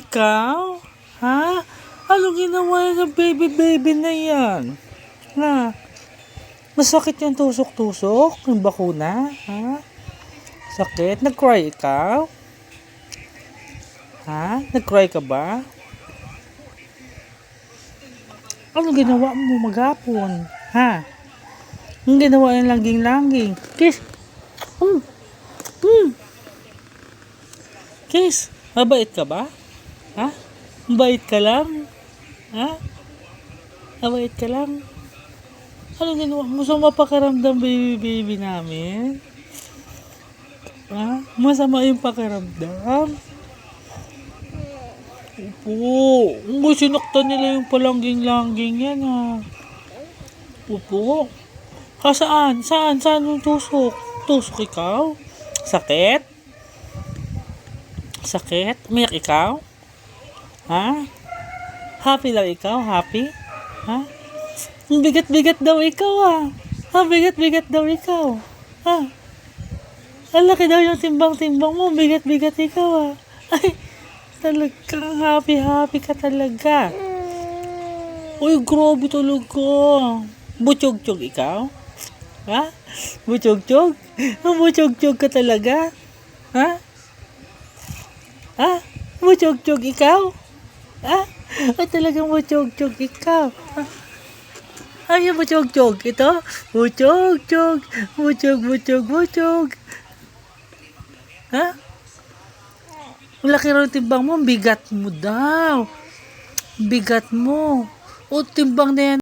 ikaw? Ha? Ano ginawa yan ng baby na yan? Na, masakit yung tusok-tusok? Yung bakuna? Ha? Sakit? Nag-cry ikaw? Ha? Nag-cry ka ba? Ano ginawa mo maghapon? Ha? Ang ginawa yung langging-langging? Kiss! Hmm. Kiss! Mabait ka ba? Ha? Mabait ka lang? Ha? Mabait ka lang? Ano ginawa mo? Masama pakiramdam baby namin? Ha? Masama yung pakiramdam? Opo. Kung sinaktan nila yung palangging-langging yan ha. Opo. Saan? Saan yung tusok? Tusok ikaw? Sakit? Sakit? Umiyak ikaw? Ha? Happy lang ikaw? Happy? Ha? Ang bigat-bigat daw ikaw ha. Ha? Bigat-bigat daw ikaw. Ha? Ang laki daw yung timbang-timbang mo. Bigat-bigat ikaw ha. Ay, talagang happy ka talaga. Uy, grabe talaga. Butsyog-tsyog ikaw? Ha? Butsyog-tsyog? Butsyog-tsyog ka talaga? Ha? Ha? Butsyog-tsyog ikaw? Ha? Ay, talagang butsyog-tsyog ikaw. Ha? Ay, yung butsyog-tsyog. Ito? Butsyog-tsyog. Butsyog-butsyog-butsyog. Ha? Ang laki rin timbang mo. Bigat mo daw. Bigat mo. O, timbang na yan.